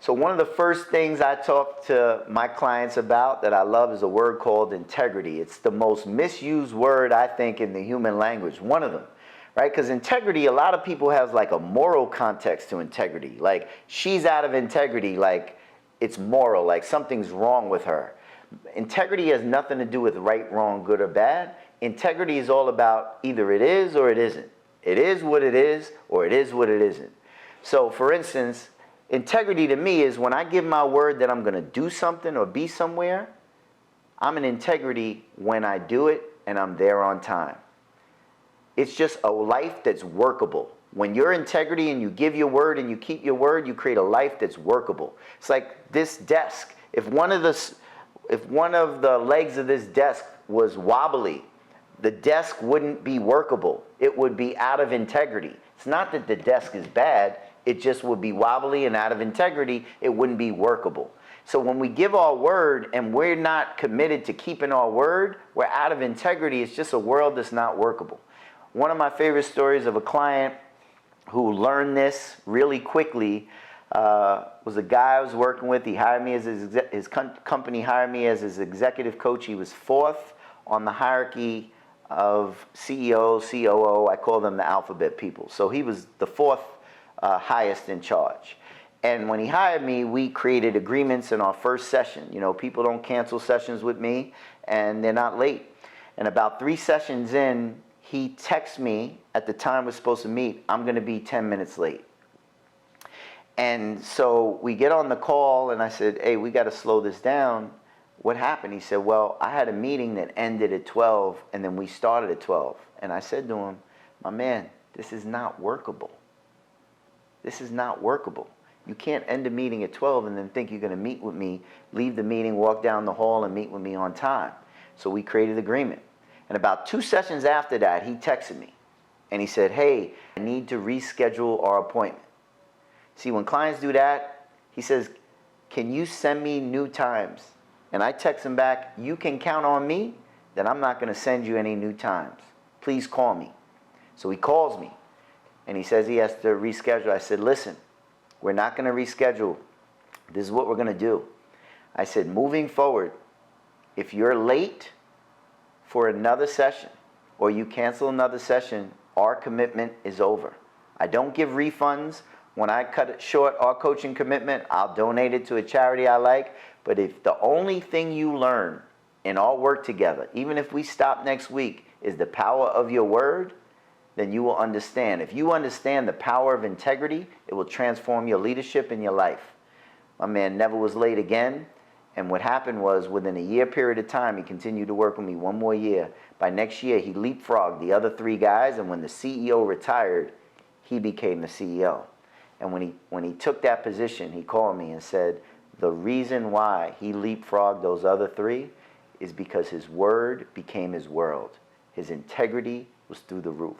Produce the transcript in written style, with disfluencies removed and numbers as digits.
So one of the first things I talk to my clients about that I love is a word called integrity. It's the most misused word, I think, in the human language, one of them, right? Because integrity, a lot of people have like a moral context to integrity. Like, she's out of integrity, like it's moral, like something's wrong with her. Integrity has nothing to do with right, wrong, good, or bad. Integrity is all about either it is or it isn't. It is what it is, or it is what it isn't. So, for instance, integrity to me is when I give my word that I'm going to do something or be somewhere, I'm in integrity when I do it and I'm there on time. It's just a life that's workable. When you're integrity and you give your word and you keep your word, you create a life that's workable. It's like this desk. If one of the legs of this desk was wobbly, the desk wouldn't be workable. It would be out of integrity. It's not that the desk is bad. It just would be wobbly and out of integrity. It wouldn't be workable. So when we give our word and we're not committed to keeping our word, we're out of integrity. It's just a world that's not workable. One of my favorite stories of a client who learned this really quickly was a guy I was working with. He hired me as his company hired me as his executive coach. He was fourth on the hierarchy of CEO, COO. I call them the alphabet people. So he was the fourth highest in charge. And when he hired me, we created agreements in our first session. You know, people don't cancel sessions with me, and they're not late. And about 3 sessions in, he texts me at the time we're supposed to meet, I'm going to be 10 minutes late. And so we get on the call, and I said, hey, we got to slow this down. What happened? He said, well, I had a meeting that ended at 12, and then we started at 12. And I said to him, my man, this is not workable. This is not workable. You can't end a meeting at 12 and then think you're going to meet with me, leave the meeting, walk down the hall, and meet with me on time. So we created agreement. And about 2 sessions after that, he texted me. And he said, hey, I need to reschedule our appointment. See, when clients do that, he says, can you send me new times? And I text him back, you can count on me that I'm not going to send you any new times. Please call me. So he calls me. And he says he has to reschedule. I said, listen, we're not going to reschedule. This is what we're going to do. I said, moving forward, if you're late for another session or you cancel another session, our commitment is over. I don't give refunds. When I cut it short, our coaching commitment, I'll donate it to a charity I like. But if the only thing you learn in our work together, even if we stop next week, is the power of your word, then you will understand. If you understand the power of integrity, it will transform your leadership and your life. My man never was late again. And what happened was, within a year period of time, he continued to work with me 1 more year. By next year, he leapfrogged the other 3 guys. And when the CEO retired, he became the CEO. And when he took that position, he called me and said, the reason why he leapfrogged those other 3 is because his word became his world. His integrity was through the roof.